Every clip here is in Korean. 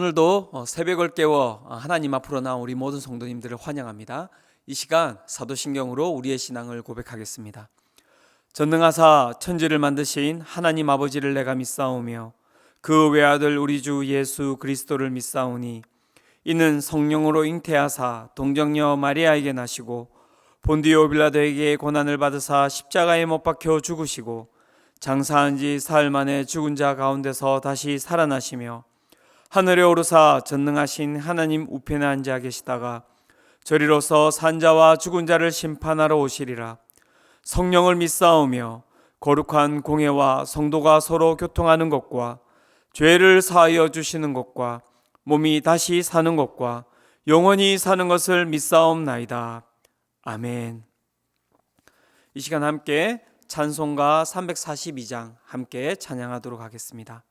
오늘도 새벽을 깨워 하나님 앞으로 나온 우리 모든 성도님들을 환영합니다. 이 시간 사도신경으로 우리의 신앙을 고백하겠습니다. 전능하사 천지를 만드신 하나님 아버지를 내가 믿사오며 그 외아들 우리 주 예수 그리스도를 믿사오니 이는 성령으로 잉태하사 동정녀 마리아에게 나시고 본디오 빌라도에게 고난을 받으사 십자가에 못 박혀 죽으시고 장사한 지 사흘 만에 죽은 자 가운데서 다시 살아나시며 하늘에 오르사 전능하신 하나님 우편에 앉아 계시다가 저리로서 산자와 죽은 자를 심판하러 오시리라. 성령을 믿사오며 거룩한 공회와 성도가 서로 교통하는 것과 죄를 사하여 주시는 것과 몸이 다시 사는 것과 영원히 사는 것을 믿사옵나이다. 아멘. 이 시간 함께 찬송가 342장 함께 찬양하도록 하겠습니다.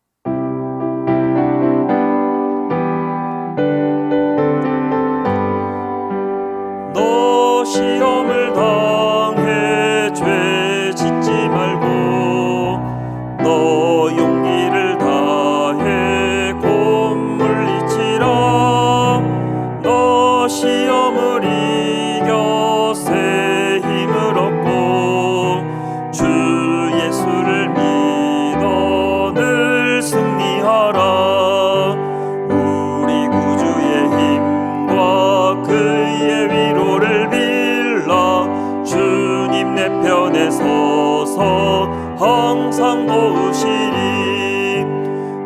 너 시험을 당해 죄 짓지 말고 너 용기를 다해 곧 물리치라. 너 시험을 이겨 새 힘을 얻고 주 예수를 믿어 늘 승리하라. 우리 구주의 힘과 그의 위로를 빌라. 주님 내 편에 서서 항상 도우시리.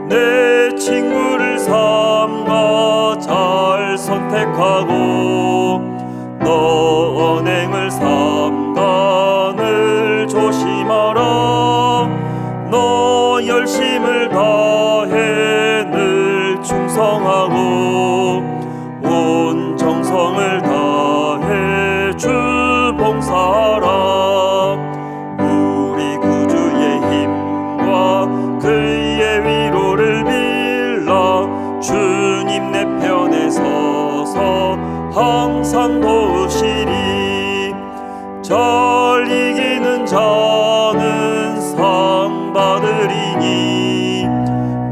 내 친구를 삼가 잘 선택하고 너 언행을 삼가 늘 조심하라. 너 열심을 다해 늘 충성하고 온 정성을 다해 주 봉사하라. 우리 구주의 힘과 그의 위로를 빌라. 주님 내 편에 서서 항상 도우시리. 잘 이기는 자는 상 받으리니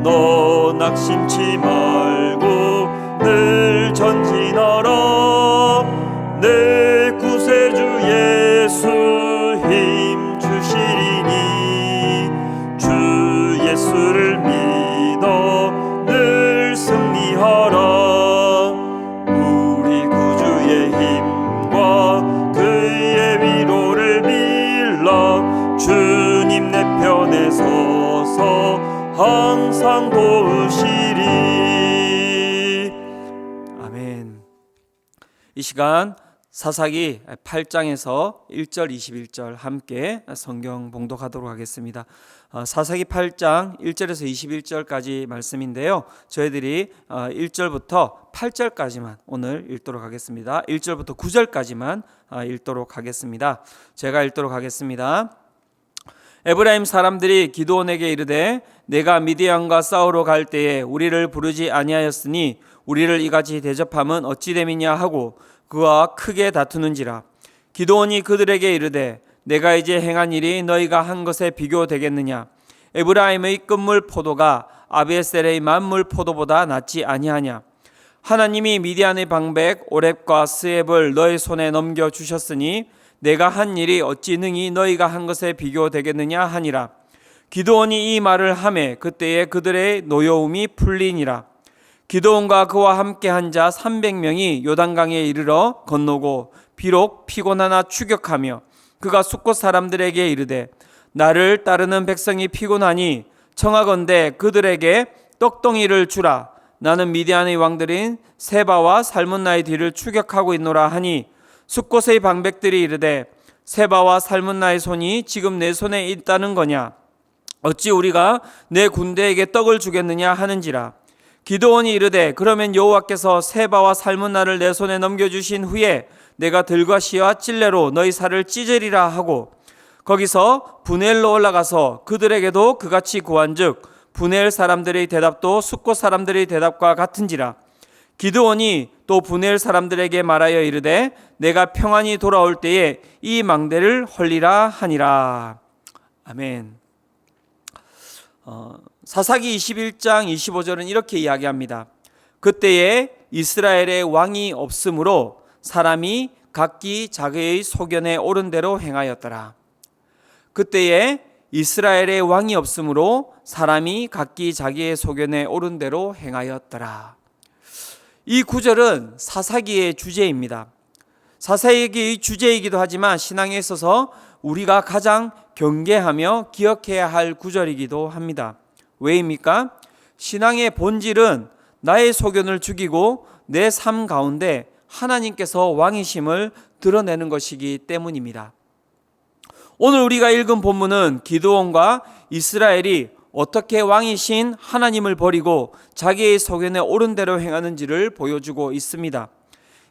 너 낙심치 말고 늘 전진하라. 내 구세주 예수 힘 주시리니 주 예수를 믿어 늘 승리하라. 우리 구주의 힘과 그의 위로를 빌라. 주님 내 편에 서서 항상 도우시리. 아멘. 이 시간 사사기 8장에서 1절 21절 함께 성경 봉독하도록 하겠습니다. 사사기 8장 1절에서 21절까지 말씀인데요, 저희들이 1절부터 8절까지만 오늘 읽도록 하겠습니다. 1절부터 9절까지만 읽도록 하겠습니다. 제가 읽도록 하겠습니다. 에브라임 사람들이 기드온에게 이르되 내가 미디안과 싸우러 갈 때에 우리를 부르지 아니하였으니 우리를 이같이 대접함은 어찌 됨이냐 하고 그와 크게 다투는지라. 기드온이 그들에게 이르되 내가 이제 행한 일이 너희가 한 것에 비교되겠느냐. 에브라임의 끝물 포도가 아비에셀의 만물 포도보다 낫지 아니하냐. 하나님이 미디안의 방백 오렙과 스앱을 너희 손에 넘겨주셨으니 내가 한 일이 어찌 능히 너희가 한 것에 비교되겠느냐 하니라. 기드온이 이 말을 하매 그때에 그들의 노여움이 풀리니라. 기드온과 그와 함께 한 자 300명이 요단강에 이르러 건너고 비록 피곤하나 추격하며 그가 숫곳 사람들에게 이르되 나를 따르는 백성이 피곤하니 청하건대 그들에게 떡덩이를 주라. 나는 미디안의 왕들인 세바와 살문나의 뒤를 추격하고 있노라 하니 숫곳의 방백들이 이르되 세바와 살문나의 손이 지금 내 손에 있다는 거냐. 어찌 우리가 내 군대에게 떡을 주겠느냐 하는지라. 기드온이 이르되 그러면 여호와께서 세바와 살문나를 내 손에 넘겨주신 후에 내가 들과 시와 찔레로 너희 살을 찢으리라 하고 거기서 분엘로 올라가서 그들에게도 그같이 구한즉 분엘 사람들의 대답도 숫곳 사람들의 대답과 같은지라. 기드온이 또 분엘 사람들에게 말하여 이르되 내가 평안히 돌아올 때에 이 망대를 헐리라 하니라. 아멘. 사사기 21장 25절은 이렇게 이야기합니다. 그때에 이스라엘의 왕이 없으므로 사람이 각기 자기의 소견에 오른 대로 행하였더라. 그때에 이스라엘의 왕이 없으므로 사람이 각기 자기의 소견에 오른 대로 행하였더라. 이 구절은 사사기의 주제입니다. 사사기의 주제이기도 하지만 신앙에 있어서 우리가 가장 경계하며 기억해야 할 구절이기도 합니다. 왜입니까? 신앙의 본질은 나의 소견을 죽이고 내 삶 가운데 하나님께서 왕이심을 드러내는 것이기 때문입니다. 오늘 우리가 읽은 본문은 기드온과 이스라엘이 어떻게 왕이신 하나님을 버리고 자기의 소견에 옳은 대로 행하는지를 보여주고 있습니다.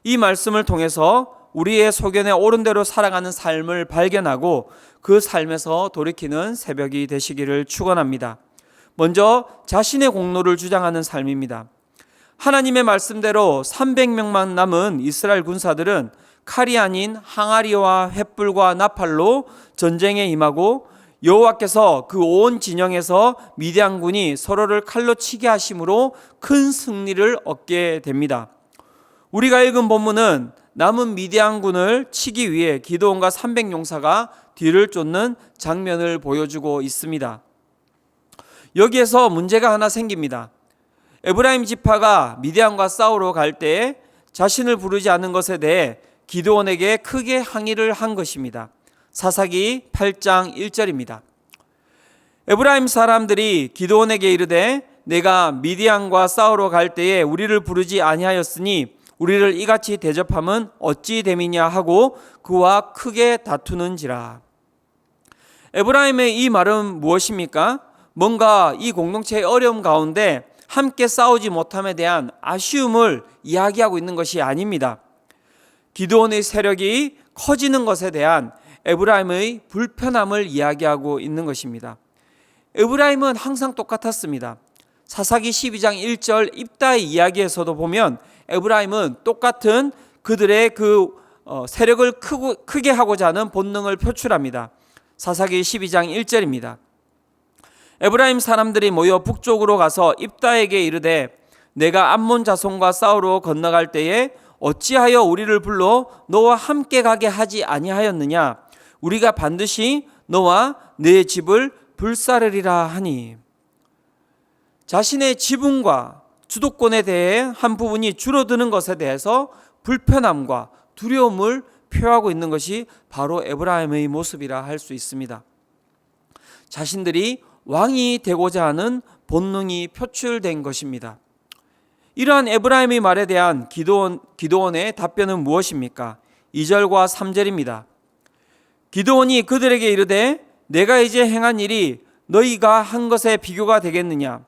이 말씀을 통해서 우리의 소견에 옳은 대로 살아가는 삶을 발견하고 그 삶에서 돌이키는 새벽이 되시기를 축원합니다. 먼저 자신의 공로를 주장하는 삶입니다. 하나님의 말씀대로 300명만 남은 이스라엘 군사들은 칼이 아닌 항아리와 횃불과 나팔로 전쟁에 임하고 여호와께서 그 온 진영에서 미디안군이 서로를 칼로 치게 하심으로 큰 승리를 얻게 됩니다. 우리가 읽은 본문은 남은 미디안군을 치기 위해 기드온과 300용사가 뒤를 쫓는 장면을 보여주고 있습니다. 여기에서 문제가 하나 생깁니다. 에브라임 지파가 미디안과 싸우러 갈 때에 자신을 부르지 않은 것에 대해 기드온에게 크게 항의를 한 것입니다. 사사기 8장 1절입니다. 에브라임 사람들이 기드온에게 이르되 내가 미디안과 싸우러 갈 때에 우리를 부르지 아니하였으니 우리를 이같이 대접함은 어찌 됨이냐 하고 그와 크게 다투는지라. 에브라임의 이 말은 무엇입니까? 뭔가 이 공동체의 어려움 가운데 함께 싸우지 못함에 대한 아쉬움을 이야기하고 있는 것이 아닙니다. 기드온의 세력이 커지는 것에 대한 에브라임의 불편함을 이야기하고 있는 것입니다. 에브라임은 항상 똑같았습니다. 사사기 12장 1절 입다의 이야기에서도 보면 에브라임은 똑같은 그들의 세력을 크게 하고자 하는 본능을 표출합니다. 사사기 12장 1절입니다. 에브라임 사람들이 모여 북쪽으로 가서 입다에게 이르되 내가 암몬 자손과 싸우러 건너갈 때에 어찌하여 우리를 불러 너와 함께 가게 하지 아니하였느냐? 우리가 반드시 너와 네 집을 불사르리라 하니. 자신의 지분과 주도권에 대해 한 부분이 줄어드는 것에 대해서 불편함과 두려움을 표하고 있는 것이 바로 에브라임의 모습이라 할 수 있습니다. 자신들이 왕이 되고자 하는 본능이 표출된 것입니다. 이러한 에브라임의 말에 대한 기드온의 답변은 무엇입니까? 2절과 3절입니다. 기드온이 그들에게 이르되 내가 이제 행한 일이 너희가 한 것에 비교가 되겠느냐?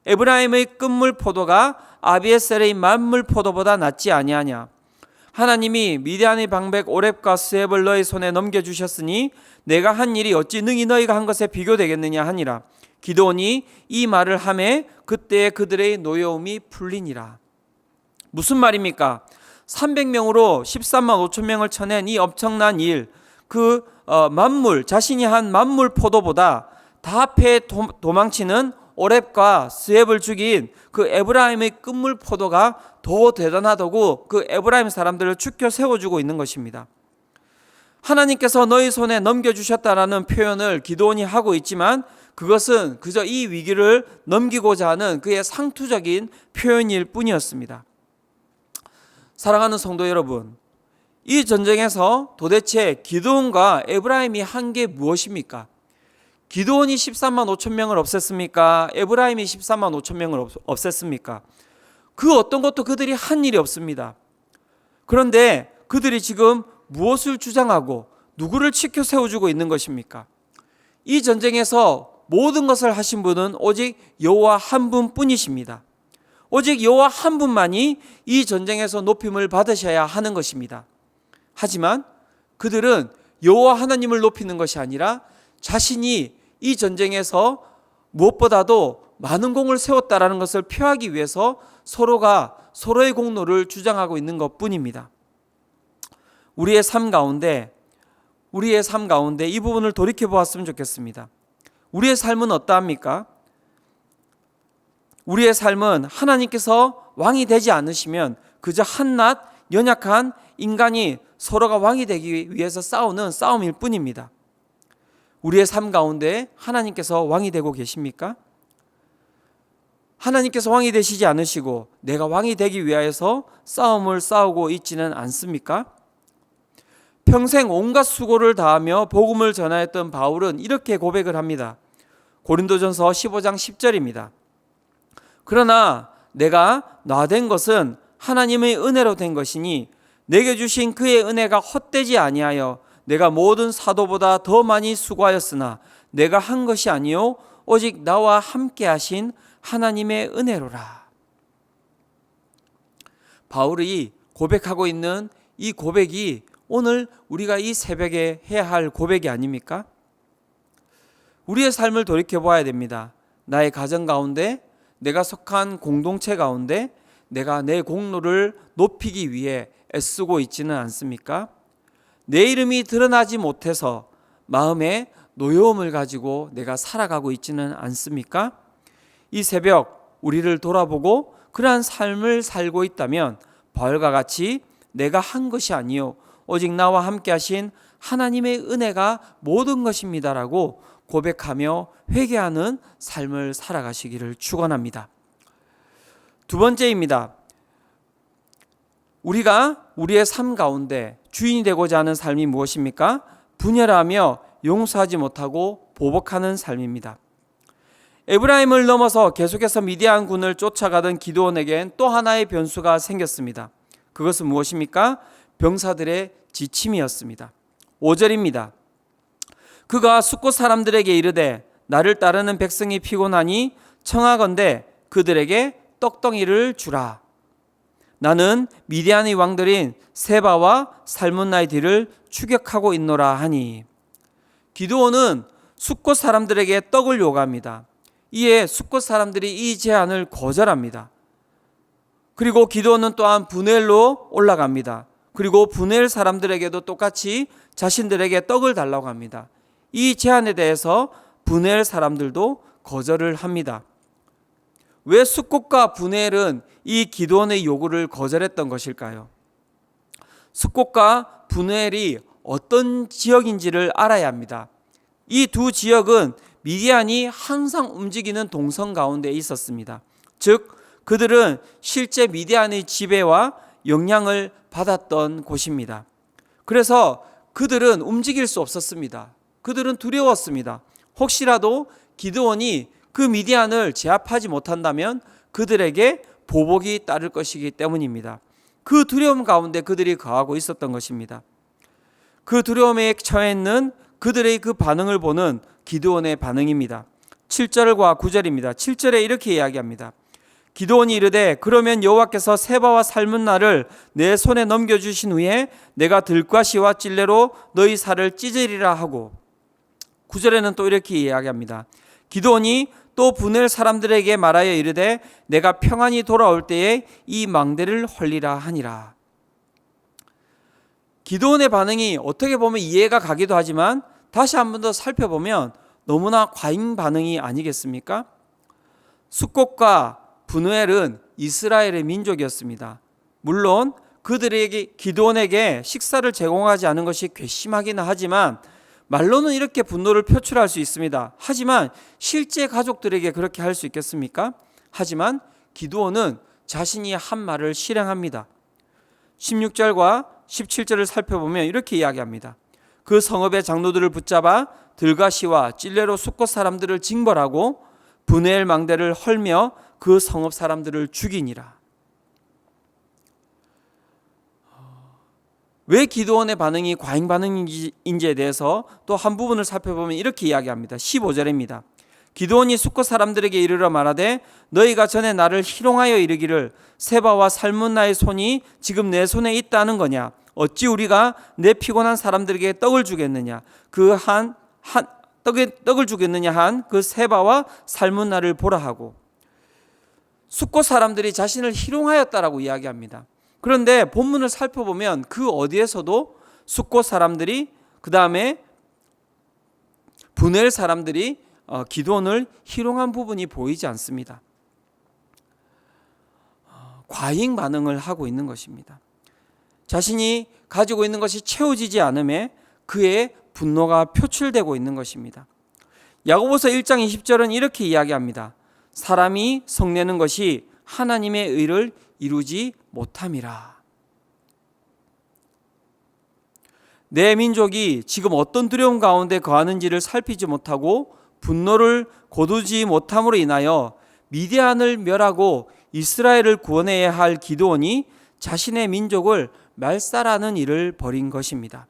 에브라임의 끝물 포도가 아비에셀의 만물 포도보다 낫지 아니하냐? 하나님이 미디안의 방백 오렙과 스웹을 너희 손에 넘겨주셨으니 내가 한 일이 어찌 능히 너희가 한 것에 비교되겠느냐 하니라. 기드온이 이 말을 하매 그때 그들의 노여움이 풀리니라. 무슨 말입니까? 300명으로 13만 5천 명을 쳐낸 이 엄청난 일, 만물, 자신이 한 만물 포도보다 다 앞에 도망치는 오렙과 스웹을 죽인 그 에브라임의 끝물 포도가 더 대단하다고 그 에브라임 사람들을 추켜 세워주고 있는 것입니다. 하나님께서 너희 손에 넘겨주셨다라는 표현을 기드온이 하고 있지만 그것은 그저 이 위기를 넘기고자 하는 그의 상투적인 표현일 뿐이었습니다. 사랑하는 성도 여러분, 이 전쟁에서 도대체 기드온과 에브라임이 한 게 무엇입니까? 기드온이 13만 5천 명을 없앴습니까? 에브라임이 13만 5천 명을 없앴습니까? 그 어떤 것도 그들이 한 일이 없습니다. 그런데 그들이 지금 무엇을 주장하고 누구를 치켜 세워주고 있는 것입니까? 이 전쟁에서 모든 것을 하신 분은 오직 여호와 한 분뿐이십니다. 오직 여호와 한 분만이 이 전쟁에서 높임을 받으셔야 하는 것입니다. 하지만 그들은 여호와 하나님을 높이는 것이 아니라 자신이 이 전쟁에서 무엇보다도 많은 공을 세웠다라는 것을 표하기 위해서 서로가 서로의 공로를 주장하고 있는 것뿐입니다. 우리의 삶 가운데 이 부분을 돌이켜 보았으면 좋겠습니다. 우리의 삶은 어떠합니까? 우리의 삶은 하나님께서 왕이 되지 않으시면 그저 한낱 연약한 인간이 서로가 왕이 되기 위해서 싸우는 싸움일 뿐입니다. 우리의 삶 가운데 하나님께서 왕이 되고 계십니까? 하나님께서 왕이 되시지 않으시고 내가 왕이 되기 위하여서 싸움을 싸우고 있지는 않습니까? 평생 온갖 수고를 다하며 복음을 전하였던 바울은 이렇게 고백을 합니다. 고린도전서 15장 10절입니다. 그러나 내가 나된 것은 하나님의 은혜로 된 것이니 내게 주신 그의 은혜가 헛되지 아니하여 내가 모든 사도보다 더 많이 수고하였으나 내가 한 것이 아니요 오직 나와 함께 하신 하나님의 은혜로라. 바울이 고백하고 있는 이 고백이 오늘 우리가 이 새벽에 해야 할 고백이 아닙니까? 우리의 삶을 돌이켜봐야 됩니다. 나의 가정 가운데, 내가 속한 공동체 가운데 내가 내 공로를 높이기 위해 애쓰고 있지는 않습니까? 내 이름이 드러나지 못해서 마음에 노여움을 가지고 내가 살아가고 있지는 않습니까? 이 새벽 우리를 돌아보고 그러한 삶을 살고 있다면 바울과 같이 내가 한 것이 아니요 오직 나와 함께 하신 하나님의 은혜가 모든 것입니다라고 고백하며 회개하는 삶을 살아가시기를 축원합니다. 두 번째입니다. 우리가 우리의 삶 가운데 주인이 되고자 하는 삶이 무엇입니까? 분열하며 용서하지 못하고 보복하는 삶입니다. 에브라임을 넘어서 계속해서 미디안 군을 쫓아가던 기드온에겐 또 하나의 변수가 생겼습니다. 그것은 무엇입니까? 병사들의 지침이었습니다. 5절입니다. 그가 숫곳 사람들에게 이르되 나를 따르는 백성이 피곤하니 청하건대 그들에게 떡덩이를 주라. 나는 미디안의 왕들인 세바와 살문나이디를 추격하고 있노라 하니. 기드온은 숫곳 사람들에게 떡을 요구합니다. 이에 숫곳 사람들이 이 제안을 거절합니다. 그리고 기드온은 또한 브넬로 올라갑니다. 그리고 브넬 사람들에게도 똑같이 자신들에게 떡을 달라고 합니다. 이 제안에 대해서 브넬 사람들도 거절을 합니다. 왜 숫곳과 브넬은 이 기드온의 요구를 거절했던 것일까요? 숫곳과 브넬이 어떤 지역인지를 알아야 합니다. 이 두 지역은 미디안이 항상 움직이는 동선 가운데 있었습니다. 즉 그들은 실제 미디안의 지배와 영향을 받았던 곳입니다. 그래서 그들은 움직일 수 없었습니다. 그들은 두려웠습니다. 혹시라도 기드온이 그 미디안을 제압하지 못한다면 그들에게 보복이 따를 것이기 때문입니다. 그 두려움 가운데 그들이 거하고 있었던 것입니다. 그 두려움에 처해 있는 그들의 그 반응을 보는 기드온의 반응입니다. 7절과 9절입니다. 7절에 이렇게 이야기합니다. 기드온이 이르되 그러면 여호와께서 세바와 살문나를 내 손에 넘겨주신 후에 내가 들과 시와 찔레로 너희 살을 찢으리라 하고. 9절에는 또 이렇게 이야기합니다. 기드온이 또 브넬 사람들에게 말하여 이르되 내가 평안히 돌아올 때에 이 망대를 헐리라 하니라. 기드온의 반응이 어떻게 보면 이해가 가기도 하지만 다시 한 번 더 살펴보면 너무나 과잉 반응이 아니겠습니까? 숫곳과 브누엘은 이스라엘의 민족이었습니다. 물론 그들에게 기드온에게 식사를 제공하지 않은 것이 괘씸하기는 하지만 말로는 이렇게 분노를 표출할 수 있습니다. 하지만 실제 가족들에게 그렇게 할 수 있겠습니까? 하지만 기드온은 자신이 한 말을 실행합니다. 16절과 17절을 살펴보면 이렇게 이야기합니다. 그 성읍의 장로들을 붙잡아 들과 시와 찔레로 숫곳 사람들을 징벌하고 브넬 망대를 헐며 그 성읍 사람들을 죽이니라. 왜 기드온의 반응이 과잉 반응인지에 대해서 또 한 부분을 살펴보면 이렇게 이야기합니다. 15절입니다. 기드온이 숫곳 사람들에게 이르러 말하되 너희가 전에 나를 희롱하여 이르기를 세바와 살문나의 손이 지금 내 손에 있다는 거냐? 어찌 우리가 내 피곤한 사람들에게 떡을 주겠느냐? 떡을 주겠느냐 한 그 세바와 살문나를 보라 하고. 숫곳 사람들이 자신을 희롱하였다라고 이야기합니다. 그런데 본문을 살펴보면 그 어디에서도 숫곳 사람들이 그 다음에 브넬 사람들이 기드온을 희롱한 부분이 보이지 않습니다. 과잉 반응을 하고 있는 것입니다. 자신이 가지고 있는 것이 채워지지 않음에 그의 분노가 표출되고 있는 것입니다. 야고보서 1장 20절은 이렇게 이야기합니다. 사람이 성내는 것이 하나님의 의를 이루지 못함이라. 내 민족이 지금 어떤 두려움 가운데 거하는지를 살피지 못하고 분노를 거두지 못함으로 인하여 미디안을 멸하고 이스라엘을 구원해야 할 기드온이 자신의 민족을 말살하는 일을 벌인 것입니다.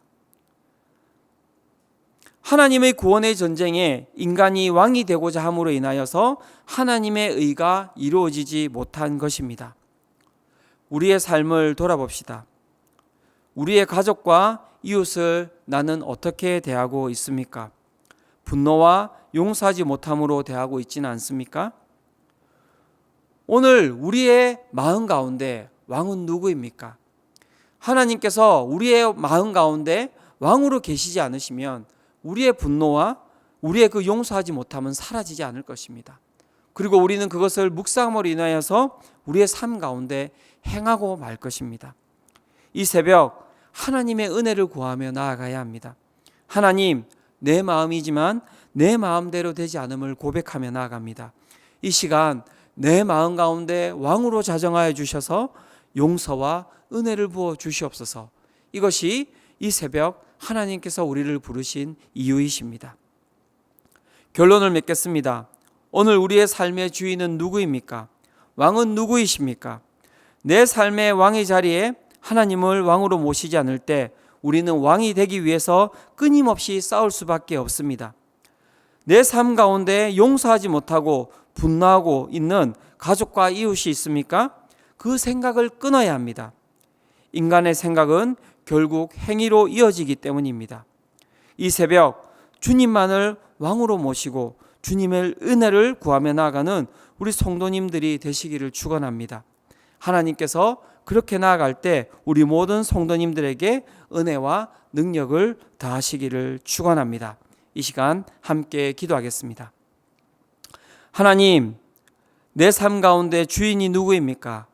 하나님의 구원의 전쟁에 인간이 왕이 되고자 함으로 인하여서 하나님의 의가 이루어지지 못한 것입니다. 우리의 삶을 돌아봅시다. 우리의 가족과 이웃을 나는 어떻게 대하고 있습니까? 분노와 용서하지 못함으로 대하고 있지는 않습니까? 오늘 우리의 마음 가운데 왕은 누구입니까? 하나님께서 우리의 마음 가운데 왕으로 계시지 않으시면 우리의 분노와 우리의 그 용서하지 못함은 사라지지 않을 것입니다. 그리고 우리는 그것을 묵상함으로 인하여서 우리의 삶 가운데 행하고 말 것입니다. 이 새벽 하나님의 은혜를 구하며 나아가야 합니다. 하나님, 내 마음이지만 내 마음대로 되지 않음을 고백하며 나아갑니다. 이 시간 내 마음 가운데 왕으로 자정하여 주셔서 용서와 은혜를 부어 주시옵소서. 이것이 이 새벽 하나님께서 우리를 부르신 이유이십니다. 결론을 맺겠습니다. 오늘 우리의 삶의 주인은 누구입니까? 왕은 누구이십니까? 내 삶의 왕의 자리에 하나님을 왕으로 모시지 않을 때 우리는 왕이 되기 위해서 끊임없이 싸울 수밖에 없습니다. 내 삶 가운데 용서하지 못하고 분노하고 있는 가족과 이웃이 있습니까? 그 생각을 끊어야 합니다. 인간의 생각은 결국 행위로 이어지기 때문입니다. 이 새벽 주님만을 왕으로 모시고 주님의 은혜를 구하며 나아가는 우리 성도님들이 되시기를 축원합니다. 하나님께서 그렇게 나아갈 때 우리 모든 성도님들에게 은혜와 능력을 더하시기를 축원합니다. 이 시간 함께 기도하겠습니다. 하나님, 내 삶 가운데 주인이 누구입니까?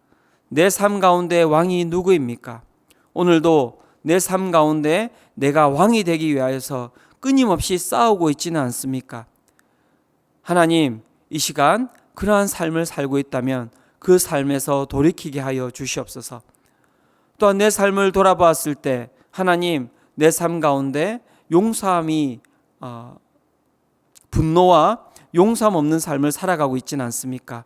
내 삶 가운데 왕이 누구입니까? 오늘도 내 삶 가운데 내가 왕이 되기 위하여서 끊임없이 싸우고 있지는 않습니까? 하나님, 이 시간 그러한 삶을 살고 있다면 그 삶에서 돌이키게 하여 주시옵소서. 또한 내 삶을 돌아보았을 때 하나님, 내 삶 가운데 용서함이 분노와 용서함 없는 삶을 살아가고 있지는 않습니까?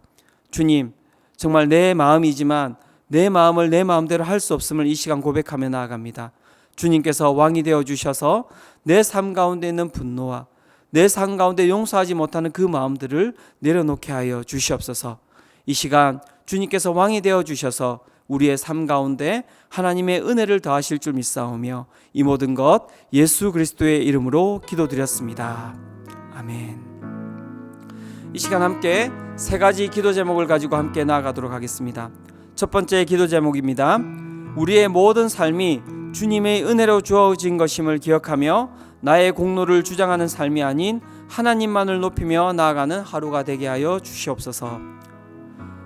주님, 정말 내 마음이지만 내 마음을 내 마음대로 할 수 없음을 이 시간 고백하며 나아갑니다. 주님께서 왕이 되어 주셔서 내 삶 가운데 있는 분노와 내 삶 가운데 용서하지 못하는 그 마음들을 내려놓게 하여 주시옵소서. 이 시간 주님께서 왕이 되어 주셔서 우리의 삶 가운데 하나님의 은혜를 더하실 줄 믿사오며 이 모든 것 예수 그리스도의 이름으로 기도드렸습니다. 아멘. 이 시간 함께 세 가지 기도 제목을 가지고 함께 나아가도록 하겠습니다. 첫 번째 기도 제목입니다. 우리의 모든 삶이 주님의 은혜로 주어진 것임을 기억하며 나의 공로를 주장하는 삶이 아닌 하나님만을 높이며 나아가는 하루가 되게 하여 주시옵소서.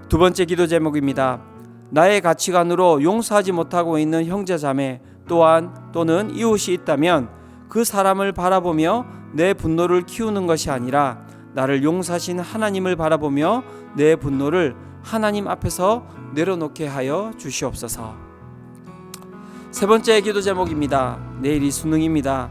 두 번째 기도 제목입니다. 나의 가치관으로 용서하지 못하고 있는 형제자매 또는 이웃이 있다면 그 사람을 바라보며 내 분노를 키우는 것이 아니라 나를 용서하신 하나님을 바라보며 내 분노를 하나님 앞에서 내려놓게 하여 주시옵소서. 세 번째 기도 제목입니다. 내일이 수능입니다.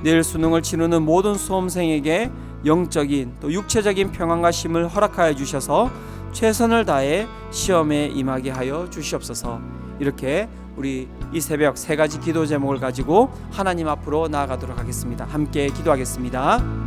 내일 수능을 치르는 모든 수험생에게 영적인 또 육체적인 평안과 쉼을 허락하여 주셔서 최선을 다해 시험에 임하게 하여 주시옵소서. 이렇게 우리 이 새벽 세 가지 기도 제목을 가지고 하나님 앞으로 나아가도록 하겠습니다. 함께 기도하겠습니다.